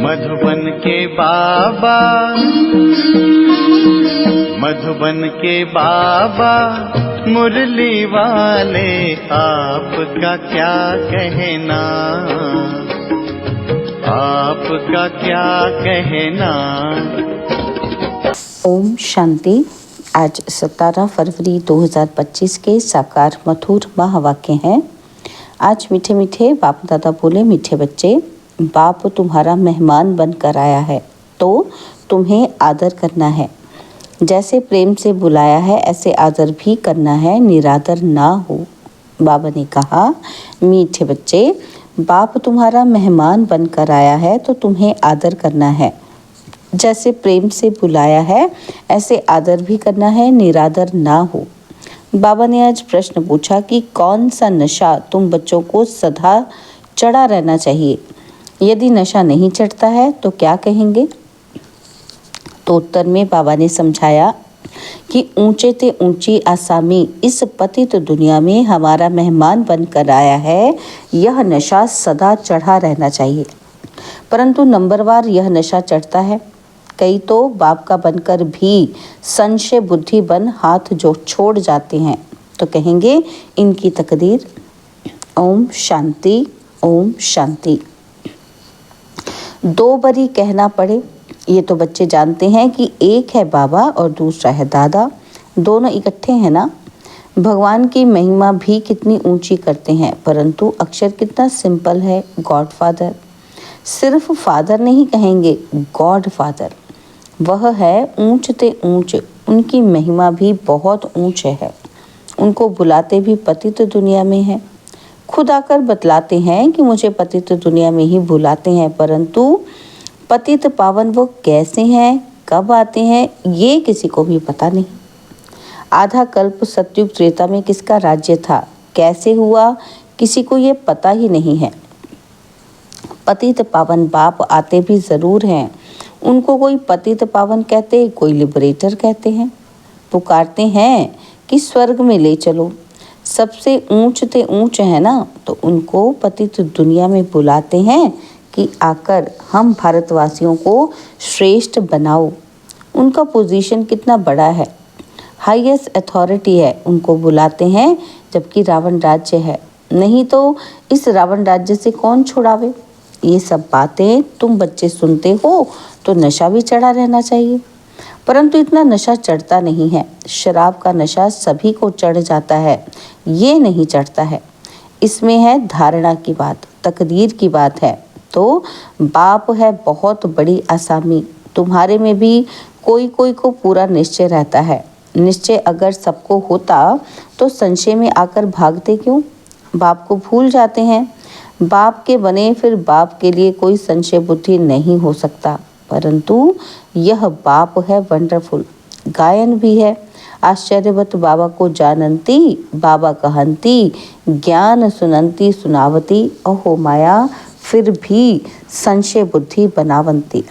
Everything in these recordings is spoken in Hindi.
मधुबन के बाबा, मधुबन के बाबा मुरली वाले, आपका क्या कहना, आपका क्या कहना। ओम शांति। आज 17 फरवरी 2025 के साकार मधुर महावाक्य हैं। आज मीठे मीठे बाप दादा बोले, मीठे बच्चे, बाप तुम्हारा मेहमान बनकर आया है तो तुम्हें आदर करना है। जैसे प्रेम से बुलाया है ऐसे आदर भी करना है, निरादर ना हो। बाबा ने कहा, मीठे बच्चे, बाप तुम्हारा मेहमान बनकर आया है तो तुम्हें आदर करना है। जैसे प्रेम से बुलाया है ऐसे आदर भी करना है, निरादर ना हो। बाबा ने आज प्रश्न पूछा कि कौन सा नशा तुम बच्चों को सदा चढ़ा रहना चाहिए। यदि नशा नहीं चढ़ता है तो क्या कहेंगे? तो उत्तर में बाबा ने समझाया कि ऊंचे ते ऊंची आसामी इस पतित दुनिया में हमारा मेहमान बनकर आया है। यह नशा सदा चढ़ा रहना चाहिए, परंतु नंबरवार यह नशा चढ़ता है। कई तो बाप का बनकर भी संशय बुद्धि बन हाथ जो छोड़ जाते हैं, तो कहेंगे इनकी तकदीर। ओम शांति, ओम शांति। दो बारी कहना पड़े, ये तो बच्चे जानते हैं कि एक है बाबा और दूसरा है दादा, दोनों इकट्ठे हैं ना। भगवान की महिमा भी कितनी ऊंची करते हैं, परंतु अक्षर कितना सिंपल है, गॉड फादर। सिर्फ फादर नहीं कहेंगे, गॉड फादर। वह है ऊंच ते ऊंच, उनकी महिमा भी बहुत ऊंच है। उनको बुलाते भी पतित दुनिया में है। खुद आकर बतलाते हैं कि मुझे पतित दुनिया में ही बुलाते हैं, परंतु पतित पावन वो कैसे हैं, कब आते हैं, ये किसी को भी पता नहीं। आधा कल्प सतयुग त्रेता में किसका राज्य था, कैसे हुआ, किसी को ये पता ही नहीं है। पतित पावन बाप आते भी ज़रूर हैं। उनको कोई पतित पावन कहते, कोई लिबरेटर कहते हैं। पुकारते हैं कि स्वर्ग में ले चलो। सबसे ऊंच ते ऊंच है ना, तो उनको पतित दुनिया में बुलाते हैं कि आकर हम भारतवासियों को श्रेष्ठ बनाओ। उनका पोजीशन कितना बड़ा है, हाईएस्ट अथॉरिटी है। उनको बुलाते हैं जबकि रावण राज्य है। नहीं तो इस रावण राज्य से कौन छुड़ावे। ये सब बातें तुम बच्चे सुनते हो तो नशा भी चढ़ा रहना चाहिए, परंतु इतना नशा चढ़ता नहीं है। शराब का नशा सभी को चढ़ जाता है, ये नहीं चढ़ता है। इसमें है धारणा की बात, तकदीर की बात है। तो बाप है बहुत बड़ी आसामी। तुम्हारे में भी कोई कोई को पूरा निश्चय रहता है। निश्चय अगर सबको होता तो संशय में आकर भागते क्यों? बाप को भूल जाते हैं। बाप के बने फिर बाप के लिए कोई संशय बुद्धि नहीं हो सकता, परंतु यह बाप है वंडरफुल। गायन भी है, आश्चर्यवत बाबा को जानंती, बाबा कहंती, ज्ञान सुनंती सुनावती, अहो माया फिर भी संशय बुद्धि बनावंती।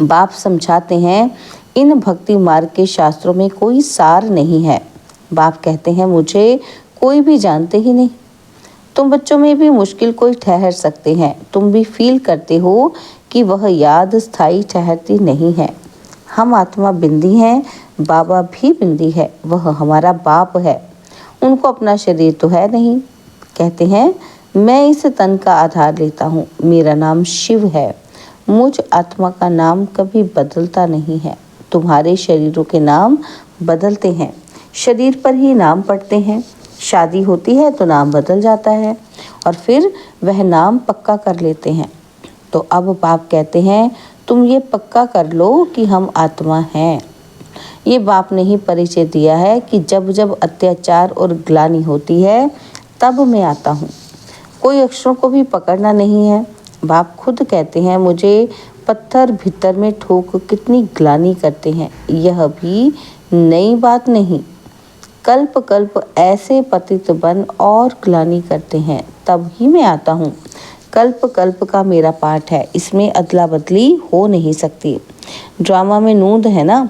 बाप समझाते हैं, इन भक्ति मार्ग के शास्त्रों में कोई सार नहीं है। बाप कहते हैं, मुझे कोई भी जानते ही नहीं। तुम बच्चों में भी मुश्किल कोई ठहर सकते हैं। तुम भी फील करते हो कि वह याद स्थायी ठहरती नहीं है। हम आत्मा बिंदी हैं, बाबा भी बिंदी है। वह हमारा बाप है, उनको अपना शरीर तो है नहीं। कहते हैं, मैं इस तन का आधार लेता हूँ, मेरा नाम शिव है। मुझ आत्मा का नाम कभी बदलता नहीं है। तुम्हारे शरीरों के नाम बदलते हैं, शरीर पर ही नाम पड़ते हैं। शादी होती है तो नाम बदल जाता है और फिर वह नाम पक्का कर लेते हैं। तो अब बाप कहते हैं, तुम ये पक्का कर लो कि हम आत्मा हैं। ये बाप ने ही परिचय दिया है कि जब जब अत्याचार और ग्लानि होती है तब मैं आता हूँ। कोई अक्षरों को भी पकड़ना नहीं है। बाप खुद कहते हैं, मुझे पत्थर भीतर में ठोक कितनी ग्लानि करते हैं। यह भी नई बात नहीं। कल्प कल्प ऐसे पतित बन और ग्लानि करते हैं, तब ही मैं आता हूँ। कल्प कल्प का मेरा पाठ है, इसमें अदला बदली हो नहीं सकती। ड्रामा में नूंद है ना।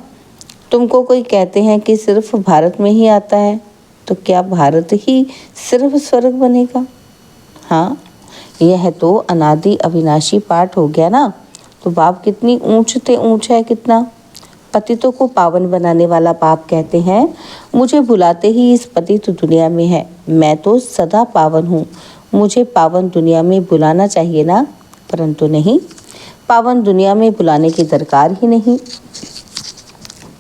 तुमको कोई कहते हैं कि सिर्फ भारत में ही आता है, तो क्या भारत ही सिर्फ स्वर्ग बनेगा? हाँ, यह तो अनादि अविनाशी पाठ हो गया ना। तो बाप कितनी ऊंच ते ऊंच है, कितना पतितों को पावन बनाने वाला बाप कहते हैं, मुझे बुलाते ही इस पतित दुनिया में है, मैं तो सदा पावन हूँ, मुझे पावन दुनिया में बुलाना चाहिए ना। परंतु नहीं, पावन दुनिया में बुलाने की दरकार ही नहीं,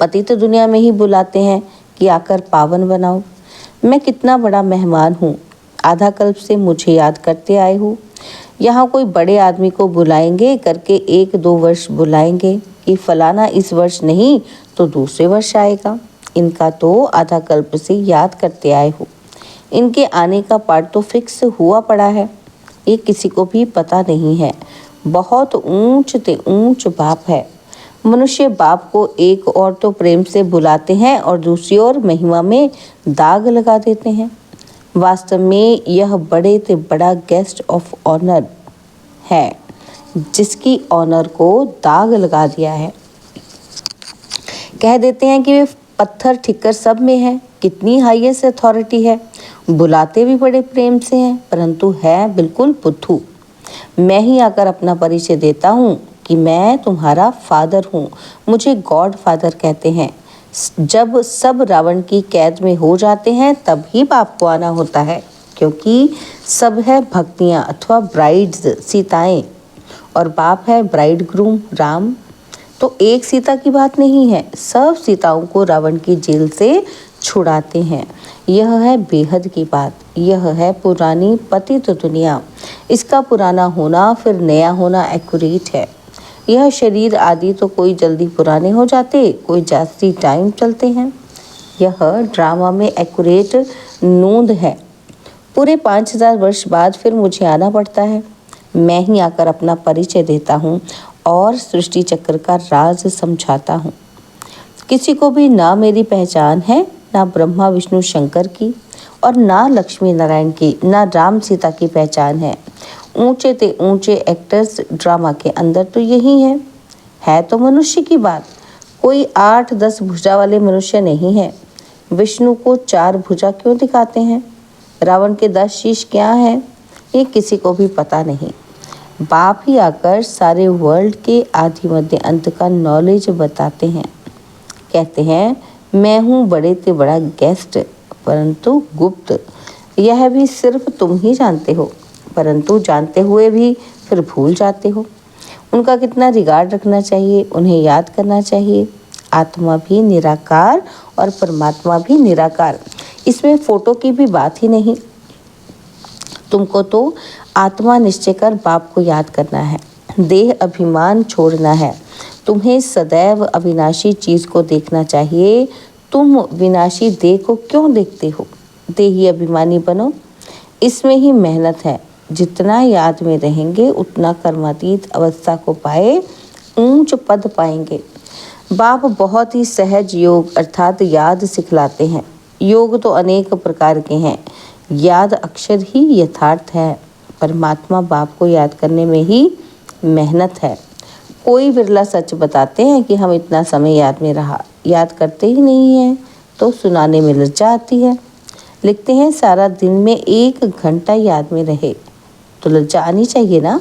पतित दुनिया में ही बुलाते हैं कि आकर पावन बनाओ। मैं कितना बड़ा मेहमान हूँ, आधा कल्प से मुझे याद करते आए हो। यहाँ कोई बड़े आदमी को बुलाएंगे करके 1-2 वर्ष बुलाएंगे कि फलाना इस वर्ष नहीं तो दूसरे वर्ष आएगा। इनका तो आधा कल्प से याद करते आए हो, इनके आने का पाठ तो फिक्स हुआ पड़ा है, ये किसी को भी पता नहीं है। बहुत ऊंच ते ऊंच बाप है। मनुष्य बाप को एक और तो प्रेम से बुलाते हैं और दूसरी ओर महिमा में दाग लगा देते हैं। वास्तव में यह बड़े ते बड़ा गेस्ट ऑफ ऑनर है, जिसकी ऑनर को दाग लगा दिया है। कह देते हैं कि वे पत्थर ठिक्कर सब में है, कितनी हाईएस्ट अथॉरिटी है, बुलाते भी बड़े प्रेम से हैं, परंतु है बिल्कुल बुद्धू। मैं ही आकर अपना परिचय देता हूँ कि मैं तुम्हारा फादर हूँ, मुझे गॉड फादर कहते हैं। जब सब रावण की कैद में हो जाते हैं तब ही बाप को आना होता है, क्योंकि सब है भक्तियाँ अथवा ब्राइड्स, सीताएं, और बाप है ब्राइड ग्रूम राम। तो एक सीता की बात नहीं है, सब सीताओं को रावण की जेल से छुड़ाते हैं। यह है बेहद की बात, यह है पुरानी पतित दुनिया। इसका पुराना होना फिर नया होना एक्यूरेट है। यह शरीर आदि तो कोई जल्दी पुराने हो जाते, कोई जास्ती टाइम चलते हैं। यह ड्रामा में एक्यूरेट नोंद है। पूरे 5000 वर्ष बाद फिर मुझे आना पड़ता है। मैं ही आकर अपना परिचय देता हूँ और सृष्टि चक्र का राज समझाता हूँ। किसी को भी ना मेरी पहचान है, ना ब्रह्मा विष्णु शंकर की, और ना लक्ष्मी नारायण की, ना राम सीता की पहचान है। ऊंचे ते ऊंचे एक्टर्स ड्रामा के अंदर तो यही है तो मनुष्य की बात। कोई 8-10 भुजा वाले मनुष्य नहीं है। विष्णु को 4 भुजा क्यों दिखाते हैं, रावण के 10 शीश क्या है, ये किसी को भी पता नहीं। बाप ही आकर सारे वर्ल्ड के आदि मध्य अंत का नॉलेज बताते हैं। कहते हैं मैं हूँ बड़े ते बड़ा गेस्ट, परंतु गुप्त। यह भी सिर्फ तुम ही जानते हो, परंतु जानते हुए भी फिर भूल जाते हो। उनका कितना रिगार्ड रखना चाहिए, उन्हें याद करना चाहिए। आत्मा भी निराकार और परमात्मा भी निराकार, इसमें फोटो की भी बात ही नहीं। तुमको तो आत्मा निश्चय कर बाप को याद करना है, देह अभिमान छोड़ना है। तुम्हें सदैव अविनाशी चीज को देखना चाहिए। तुम विनाशी देह को क्यों देखते हो, देही अभिमानी बनो। इसमें ही मेहनत है। जितना याद में रहेंगे उतना कर्मातीत अवस्था को पाए ऊंच पद पाएंगे। बाप बहुत ही सहज योग अर्थात याद सिखलाते हैं। योग तो अनेक प्रकार के हैं, याद अक्षर ही यथार्थ है। परमात्मा बाप को याद करने में ही मेहनत है। कोई बिरला सच बताते हैं कि हम इतना समय याद में रहा, याद करते ही नहीं हैं तो सुनाने में लज्जा आती है। लिखते हैं सारा दिन में 1 घंटा याद में रहे तो लज्जा आनी चाहिए ना।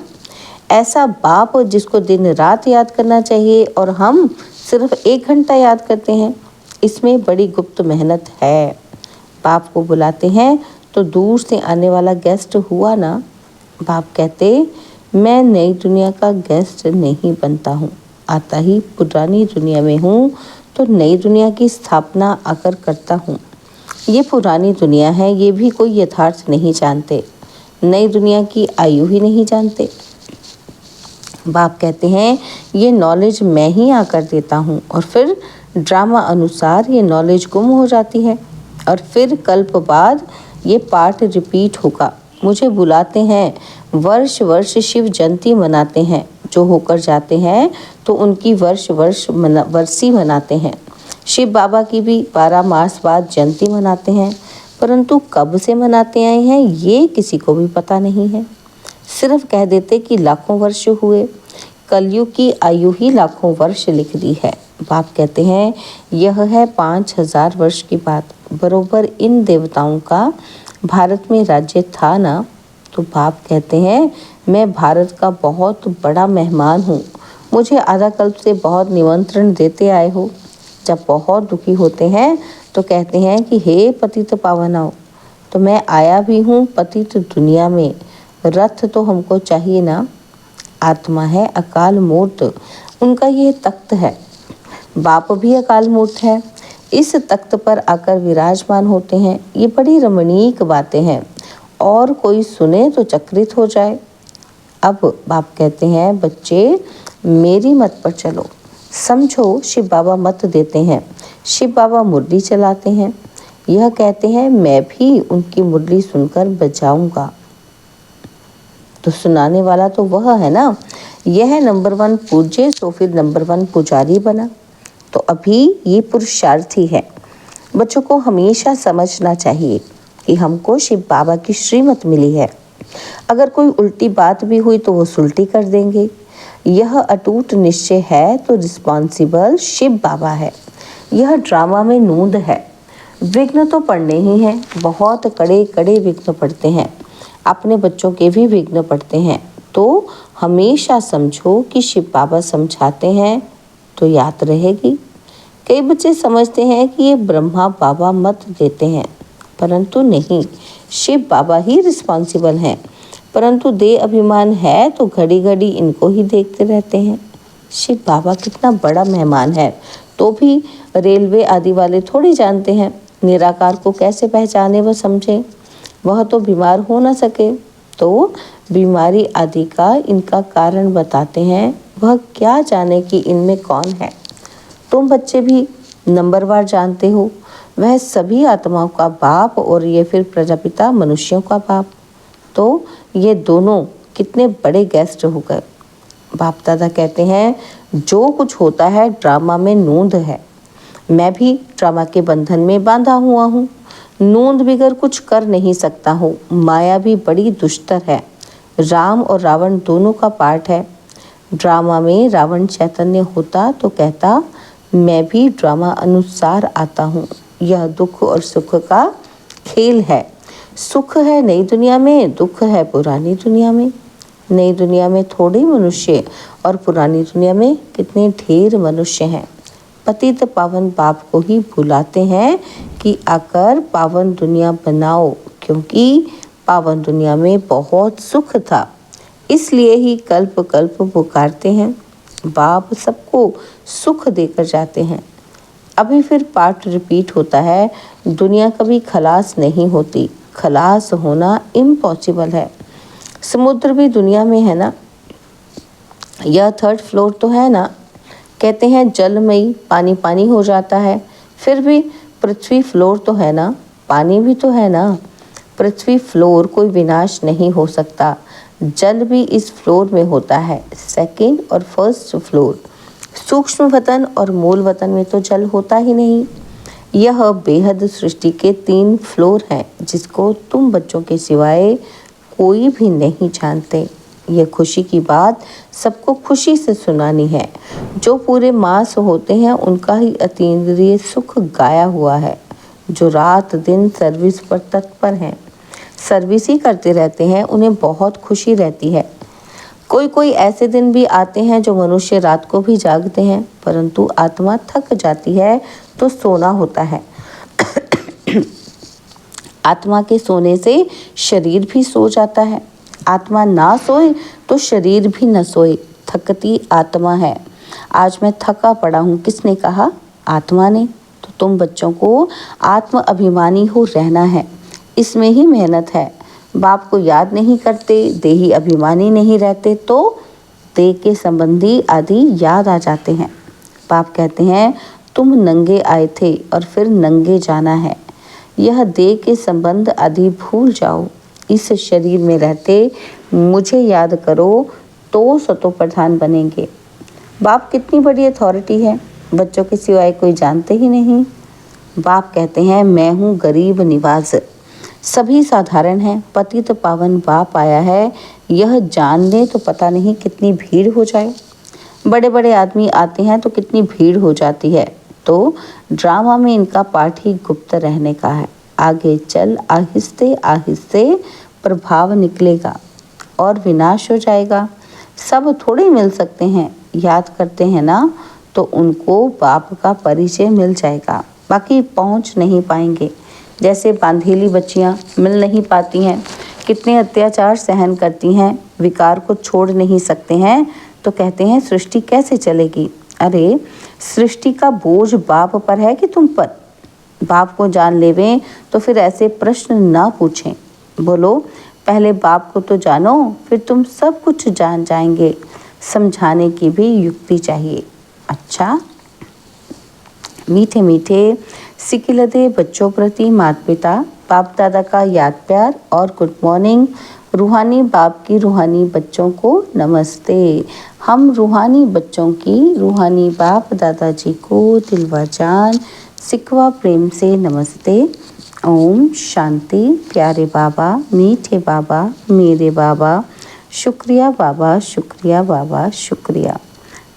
ऐसा बाप जिसको दिन रात याद करना चाहिए और हम सिर्फ 1 घंटा याद करते हैं, इसमें बड़ी गुप्त मेहनत है। बाप को बुलाते हैं तो दूर से आने वाला गेस्ट हुआ ना। बाप कहते मैं नई दुनिया का गेस्ट नहीं बनता हूँ, आता ही पुरानी दुनिया में हूँ तो नई दुनिया की स्थापना आकर करता हूँ। ये पुरानी दुनिया है, ये भी कोई यथार्थ नहीं जानते, नई दुनिया की आयु ही नहीं जानते। बाप कहते हैं ये नॉलेज मैं ही आकर देता हूँ और फिर ड्रामा अनुसार ये नॉलेज गुम हो जाती है और फिर कल्प बाद ये पाठ रिपीट होगा। मुझे बुलाते हैं, वर्ष वर्ष शिव जयंती मनाते हैं। जो होकर जाते हैं तो उनकी वर्षी मनाते हैं। शिव बाबा की भी 12 मास बाद जयंती मनाते हैं, परंतु कब से मनाते आए हैं ये किसी को भी पता नहीं है। सिर्फ कह देते कि लाखों वर्ष हुए। कलयुग की आयु ही लाखों वर्ष लिख दी है। बाप कहते हैं यह है 5000 वर्ष की बात। बरोबर इन देवताओं का भारत में राज्य था ना। तो बाप कहते हैं, मैं भारत का बहुत बड़ा मेहमान हूँ, मुझे आधा कल्प से बहुत निमंत्रण देते आए हो। जब बहुत दुखी होते हैं तो कहते हैं कि हे पतित पावन आओ, तो मैं आया भी हूँ पतित दुनिया में, रथ तो हमको चाहिए ना। आत्मा है अकाल मूर्त, उनका ये तख्त है। बाप भी अकाल मूर्त है, इस तख्त पर आकर विराजमान होते हैं। ये बड़ी रमणीक बातें हैं और कोई सुने तो चकित हो जाए। अब बाप कहते हैं, बच्चे मेरी मत पर चलो। समझो, शिव बाबा मत देते हैं, शिव बाबा मुरली चलाते हैं। यह कहते हैं मैं भी उनकी मुरली सुनकर बजाऊंगा। तो सुनाने वाला तो वह है ना। यह नंबर 1 पूज्य तो फिर नंबर 1 पुजारी बना। तो अभी ये पुरुषार्थी है। बच्चों को हमेशा समझना चाहिए कि हमको शिव बाबा की श्रीमत मिली है। अगर कोई उल्टी बात भी हुई तो वो सुलटी कर देंगे। यह अटूट निश्चय है तो रिस्पॉन्सिबल शिव बाबा है। यह ड्रामा में नूंद है। विघ्न तो पड़ने ही हैं, बहुत कड़े कड़े विघ्न पड़ते हैं, अपने बच्चों के भी विघ्न पड़ते हैं। तो हमेशा समझो कि शिव बाबा समझाते हैं तो याद रहेगी। कई बच्चे समझते हैं कि ये ब्रह्मा बाबा मत देते हैं, परंतु नहीं, शिव बाबा ही रिस्पॉन्सिबल हैं। परंतु दे अभिमान है तो घड़ी घड़ी इनको ही देखते रहते हैं। शिव बाबा कितना बड़ा मेहमान है, तो भी रेलवे आदि वाले थोड़ी जानते हैं निराकार को कैसे पहचाने व समझे। वह तो बीमार हो ना सके, तो बीमारी आदि का इनका कारण बताते हैं। वह क्या जाने कि इनमें कौन है। तुम बच्चे भी नंबरवार जानते हो, वह सभी आत्माओं का बाप और ये फिर प्रजापिता मनुष्यों का बाप। तो ये दोनों कितने बड़े गेस्ट हो गए। बाप दादा कहते हैं जो कुछ होता है ड्रामा में नूंद है। मैं भी ड्रामा के बंधन में बांधा हुआ हूँ, नूंद बिगर कुछ कर नहीं सकता हूँ। माया भी बड़ी दुष्टर है। राम और रावण दोनों का पार्ट है। ड्रामा में रावण चैतन्य होता तो कहता मैं भी ड्रामा अनुसार आता हूँ। यह दुख और सुख का खेल है। सुख है नई दुनिया में, दुख है पुरानी दुनिया में। नई दुनिया में थोड़े मनुष्य और पुरानी दुनिया में कितने ढेर मनुष्य हैं। पतित पावन बाप को ही बुलाते हैं कि आकर पावन दुनिया बनाओ, क्योंकि पावन दुनिया में बहुत सुख था, इसलिए ही कल्प कल्प पुकारते हैं। बाप सबको सुख देकर जाते हैं। अभी फिर पाठ रिपीट होता है, दुनिया कभी खलास नहीं होती, खलास होना इम्पॉसिबल है। समुद्र भी दुनिया में है ना, यह 3rd फ्लोर तो है ना। कहते हैं जलमयी पानी पानी हो जाता है, फिर भी पृथ्वी फ्लोर तो है ना, पानी भी तो है ना। पृथ्वी फ्लोर कोई विनाश नहीं हो सकता। जल भी इस फ्लोर में होता है, 2nd और 1st फ्लोर। सूक्ष्म वतन और मूल वतन में तो जल होता ही नहीं। यह बेहद सृष्टि के 3 फ्लोर हैं, जिसको तुम बच्चों के सिवाय कोई भी नहीं जानते। यह खुशी की बात सबको खुशी से सुनानी है। जो पूरे मास होते हैं उनका ही अतीन्द्रिय सुख गाया हुआ है। जो रात दिन सर्विस पर तत्पर हैं, सर्विस ही करते रहते हैं, उन्हें बहुत खुशी रहती है। कोई कोई ऐसे दिन भी आते हैं जो मनुष्य रात को भी जागते हैं, परंतु आत्मा थक जाती है तो सोना होता है। आत्मा के सोने से शरीर भी सो जाता है। आत्मा ना सोए तो शरीर भी न सोए, थकती आत्मा है। आज मैं थका पड़ा हूँ, किसने कहा? आत्मा ने। तो तुम बच्चों को आत्म अभिमानी हो रहना है, इसमें ही मेहनत है। बाप को याद नहीं करते, देही अभिमानी नहीं रहते तो देह के संबंधी आदि याद आ जाते हैं। बाप कहते हैं तुम नंगे आए थे और फिर नंगे जाना है। यह देह के संबंध आदि भूल जाओ। इस शरीर में रहते मुझे याद करो तो सतो प्रधान बनेंगे। बाप कितनी बड़ी अथॉरिटी है, बच्चों के सिवाय कोई जानते ही नहीं। बाप कहते हैं मैं हूँ गरीब निवाज, सभी साधारण हैं। पतित पावन बाप आया है, यह जान ले तो पता नहीं कितनी भीड़ हो जाए। बड़े बड़े आदमी आते हैं तो कितनी भीड़ हो जाती है। तो ड्रामा में इनका पाठ ही गुप्त रहने का है। आगे चल आहिस्ते आहिस्ते प्रभाव निकलेगा और विनाश हो जाएगा। सब थोड़े मिल सकते हैं, याद करते हैं ना, तो उनको बाप का परिचय मिल जाएगा, बाकी पहुंच नहीं पाएंगे। जैसे बांधेली बच्चियां मिल नहीं पाती हैं, कितने अत्याचार सहन करती हैं, विकार को छोड़ नहीं सकते हैं, तो कहते हैं सृष्टि कैसे चलेगी। अरे सृष्टि का बोझ बाप पर है कि तुम पर? बाप को जान लेवें तो फिर ऐसे प्रश्न ना पूछें। बोलो पहले बाप को तो जानो, फिर तुम सब कुछ जान जाएंगे। समझाने की भी युक्ति चाहिए। अच्छा, मीठे मीठे सिकिलदे बच्चों प्रति माता पिता बाप दादा का याद प्यार और गुड मॉर्निंग। रूहानी बाप की रूहानी बच्चों को नमस्ते। हम रूहानी बच्चों की रूहानी बाप दादाजी को दिलवा जान सिकवा प्रेम से नमस्ते। ओम शांति। प्यारे बाबा, मीठे बाबा, मेरे बाबा, शुक्रिया बाबा, शुक्रिया बाबा, शुक्रिया।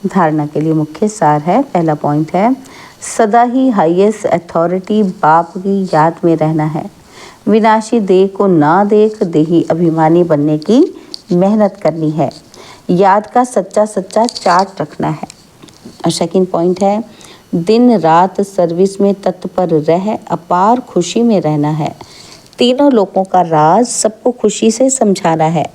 धारणा के लिए मुख्य सार है। पहला पॉइंट है, सदा ही हाईएस्ट अथॉरिटी बाप की याद में रहना है। विनाशी देह को ना देख देही अभिमानी बनने की मेहनत करनी है। याद का सच्चा सच्चा चार्ट रखना है। और सेकंड पॉइंट है, दिन रात सर्विस में तत्पर रह अपार खुशी में रहना है। तीनों लोगों का राज सबको खुशी से समझाना है।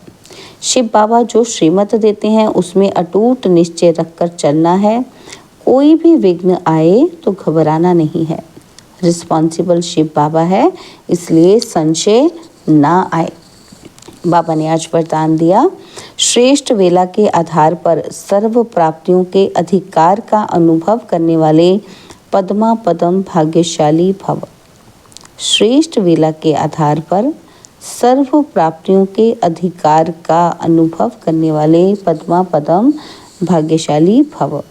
शिव बाबा जो श्रीमत देते हैं उसमें अटूट निश्चय रखकर चलना है। कोई भी विघ्न आए तो घबराना नहीं है। रिस्पॉन्सिबल शिव बाबा है, इसलिए संशय ना आए। बाबा ने आज वरदान दिया, श्रेष्ठ वेला के आधार पर सर्व प्राप्तियों के अधिकार का अनुभव करने वाले पद्मा पदम भाग्यशाली भव। श्रेष्ठ वेला के आधार पर सर्व प्राप्तियों के अधिकार का अनुभव करने वाले पद्मा पदम भाग्यशाली भव।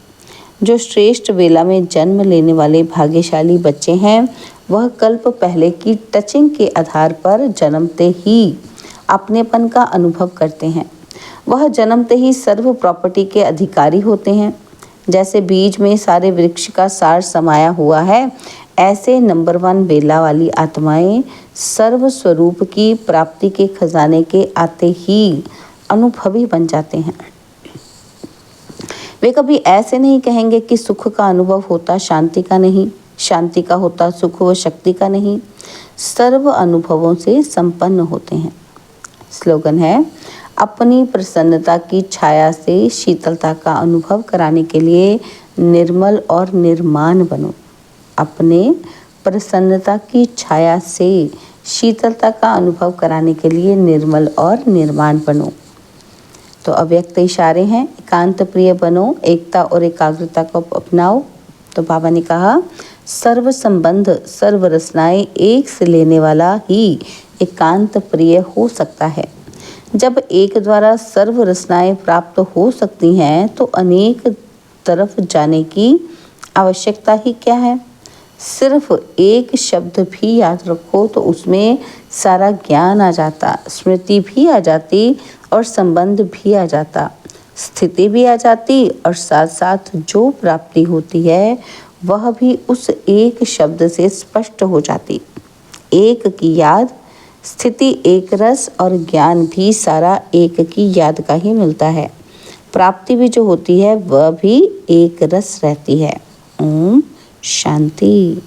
जो श्रेष्ठ वेला में जन्म लेने वाले भाग्यशाली बच्चे हैं, वह कल्प पहले की टचिंग के आधार पर जन्मते ही अपनेपन का अनुभव करते हैं। वह जन्मते ही सर्व प्रॉपर्टी के अधिकारी होते हैं। जैसे बीज में सारे वृक्ष का सार समाया हुआ है, ऐसे नंबर 1 बेला वाली आत्माएं सर्व स्वरूप की प्राप्ति के खजाने के आते ही अनुभवी बन जाते हैं। वे कभी ऐसे नहीं कहेंगे कि सुख का अनुभव होता शांति का नहीं, शांति का होता सुख व शक्ति का नहीं। सर्व अनुभवों से संपन्न होते हैं। स्लोगन है, अपनी प्रसन्नता की छाया से शीतलता का अनुभव कराने के लिए निर्मल और निर्माण बनो। अपने प्रसन्नता की छाया से शीतलता का अनुभव कराने के लिए निर्मल और निर्माण बनो। तो अव्यक्त इशारे हैं, एकांत प्रिय बनो, एकता और एकाग्रता को अपनाओ। तो बाबा ने कहा, सर्व संबंध सर्व रचनाएं एक से लेने वाला ही एकांत प्रिय हो सकता है। जब एक द्वारा सर्व रचनाएं प्राप्त हो सकती हैं तो अनेक तरफ जाने की आवश्यकता ही क्या है। सिर्फ एक शब्द भी याद रखो तो उसमें सारा ज्ञान आ जाता, स्मृति भी आ जाती और संबंध भी आ जाता, स्थिति भी आ जाती और साथ साथ जो प्राप्ति होती है वह भी उस एक शब्द से स्पष्ट हो जाती। एक की याद, स्थिति एक रस और ज्ञान भी सारा एक की याद का ही मिलता है। प्राप्ति भी जो होती है वह भी एक रस रहती है। ओम शांति।